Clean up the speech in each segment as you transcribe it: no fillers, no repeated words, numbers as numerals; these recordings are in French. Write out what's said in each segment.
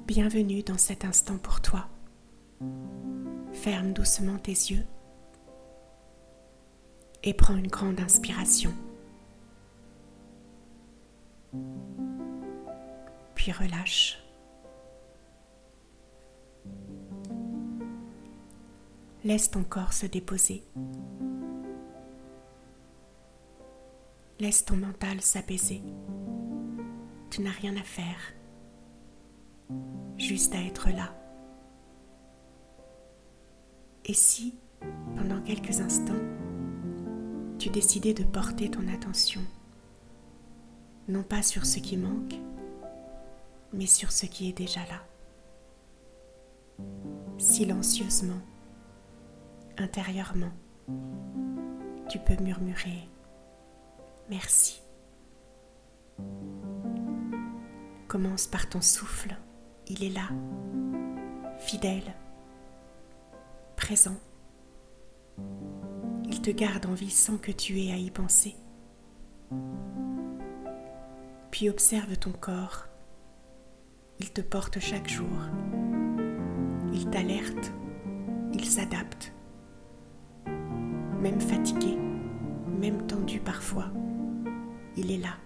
Bienvenue dans cet instant pour toi. Ferme doucement tes yeux et prends une grande inspiration. Puis relâche. Laisse ton corps se déposer. Laisse ton mental s'apaiser. Tu n'as rien à faire, juste à être là. Et si, pendant quelques instants, tu décidais de porter ton attention, non pas sur ce qui manque, mais sur ce qui est déjà là. Silencieusement, intérieurement, tu peux murmurer « Merci ». Commence par ton souffle, il est là, fidèle, présent. Il te garde en vie sans que tu aies à y penser. Puis observe ton corps, il te porte chaque jour, il t'alerte, il s'adapte. Même fatigué, même tendu parfois, il est là.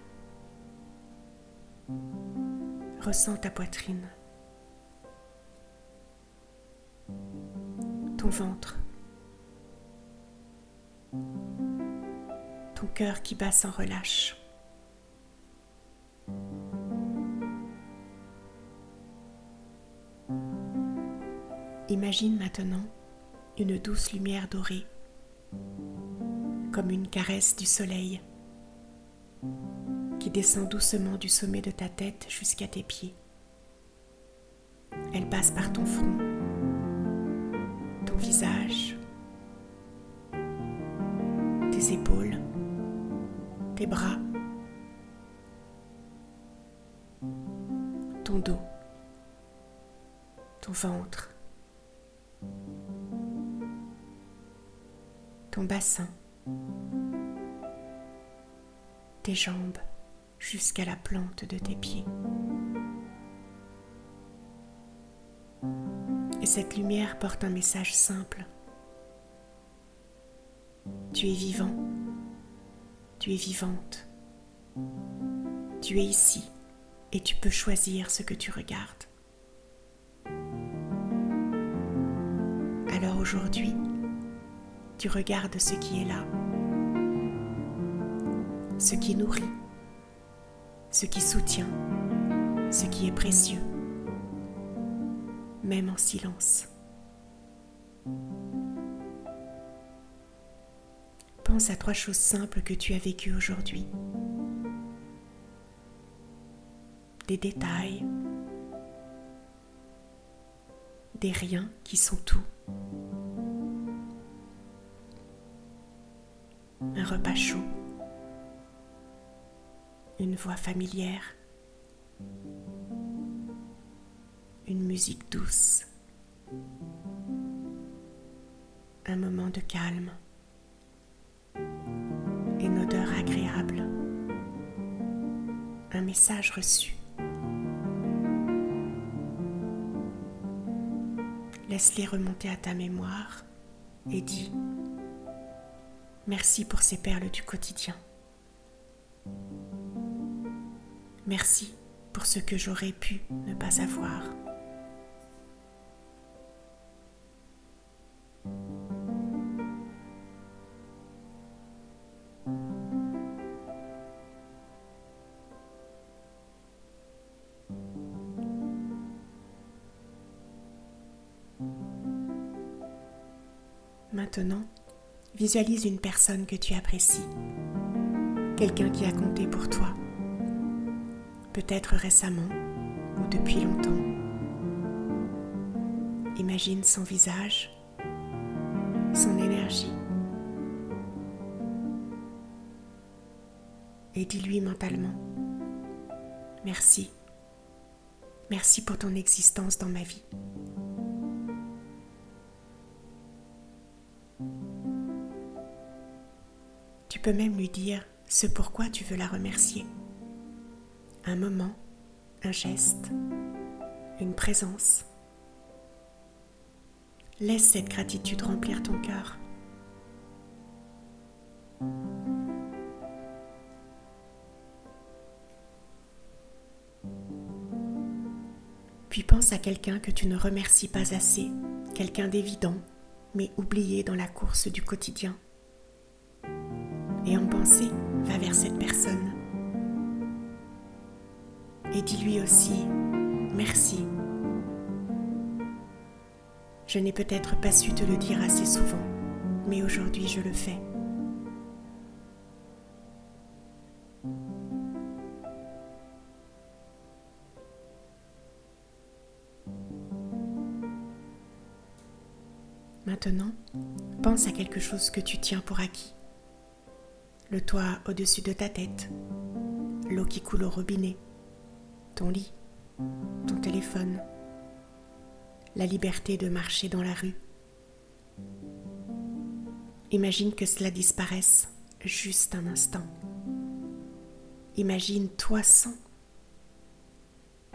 Ressens ta poitrine, ton ventre, ton cœur qui bat sans relâche. Imagine maintenant une douce lumière dorée, comme une caresse du soleil, qui descend doucement du sommet de ta tête jusqu'à tes pieds. Elle passe par ton front, ton visage, tes épaules, tes bras, ton dos, ton ventre, ton bassin, tes jambes, jusqu'à la plante de tes pieds. Et cette lumière porte un message simple. Tu es vivant, tu es vivante, tu es ici et tu peux choisir ce que tu regardes. Alors aujourd'hui, tu regardes ce qui est là, ce qui nourrit, ce qui soutient, ce qui est précieux, même en silence. Pense à 3 choses simples que tu as vécues aujourd'hui. Des détails, des riens qui sont tout. Un repas chaud, une voix familière, une musique douce, un moment de calme, une odeur agréable, un message reçu. Laisse-les remonter à ta mémoire et dis « Merci pour ces perles du quotidien. Merci pour ce que j'aurais pu ne pas avoir. » Maintenant, visualise une personne que tu apprécies, quelqu'un qui a compté pour toi, peut-être récemment ou depuis longtemps. Imagine son visage, son énergie, et dis-lui mentalement « Merci, merci pour ton existence dans ma vie. » Tu peux même lui dire ce pourquoi tu veux la remercier. Un moment, un geste, une présence. Laisse cette gratitude remplir ton cœur. Puis pense à quelqu'un que tu ne remercies pas assez, quelqu'un d'évident, mais oublié dans la course du quotidien. Et en pensée, va vers cette personne. Et dis-lui aussi « Merci ». Je n'ai peut-être pas su te le dire assez souvent, mais aujourd'hui je le fais. Maintenant, pense à quelque chose que tu tiens pour acquis. Le toit au-dessus de ta tête, l'eau qui coule au robinet, ton lit, ton téléphone, la liberté de marcher dans la rue. Imagine que cela disparaisse juste un instant. Imagine toi sans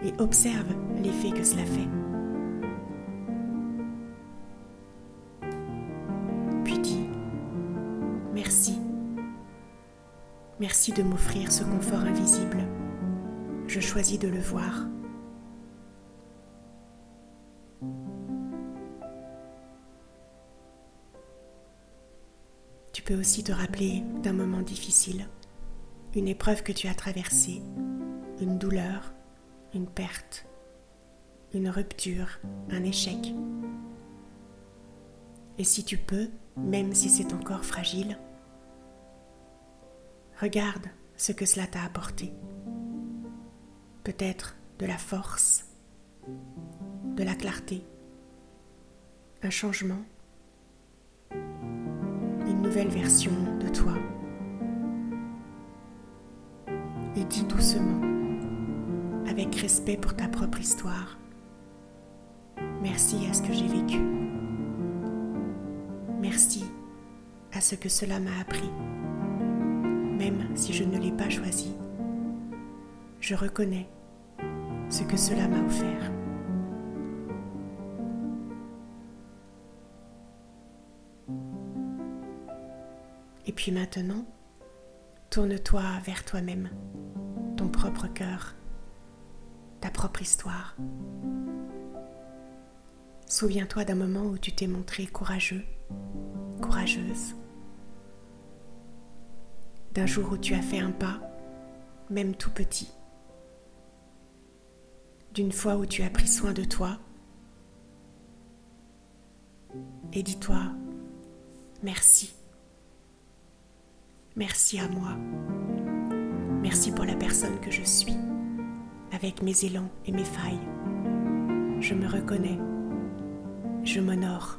et observe l'effet que cela fait. Puis dis « Merci. Merci de m'offrir ce confort invisible. Je choisis de le voir. » Tu peux aussi te rappeler d'un moment difficile, une épreuve que tu as traversée, une douleur, une perte, une rupture, un échec. Et si tu peux, même si c'est encore fragile, regarde ce que cela t'a apporté. Peut-être de la force, de la clarté, un changement, une nouvelle version de toi. Et dis doucement, avec respect pour ta propre histoire, merci à ce que j'ai vécu. Merci à ce que cela m'a appris. Même si je ne l'ai pas choisi, je reconnais ce que cela m'a offert. Et puis maintenant, tourne-toi vers toi-même, ton propre cœur, ta propre histoire. Souviens-toi d'un moment où tu t'es montré courageux, courageuse. D'un jour où tu as fait un pas, même tout petit. D'une fois où tu as pris soin de toi. Et dis-toi, merci. Merci à moi. Merci pour la personne que je suis, avec mes élans et mes failles. Je me reconnais. Je m'honore.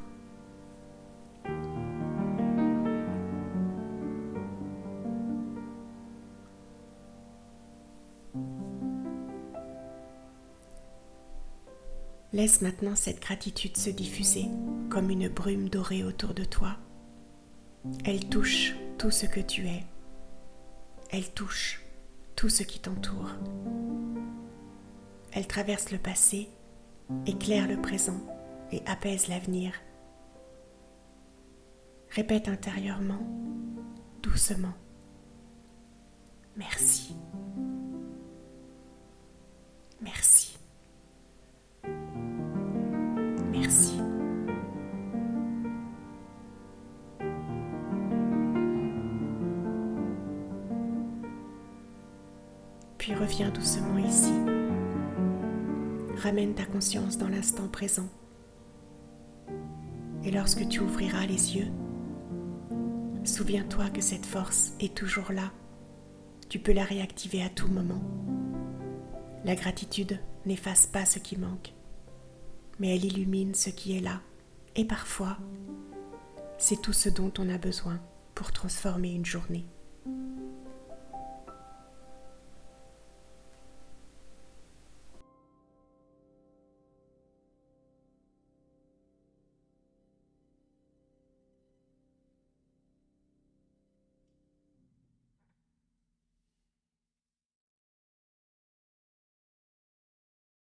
Laisse maintenant cette gratitude se diffuser comme une brume dorée autour de toi. Elle touche tout ce que tu es. Elle touche tout ce qui t'entoure. Elle traverse le passé, éclaire le présent et apaise l'avenir. Répète intérieurement, doucement. Merci. Merci. Merci. Puis reviens doucement ici. Ramène ta conscience dans l'instant présent. Et lorsque tu ouvriras les yeux, souviens-toi que cette force est toujours là. Tu peux la réactiver à tout moment. La gratitude n'efface pas ce qui manque, mais elle illumine ce qui est là. Et parfois, c'est tout ce dont on a besoin pour transformer une journée.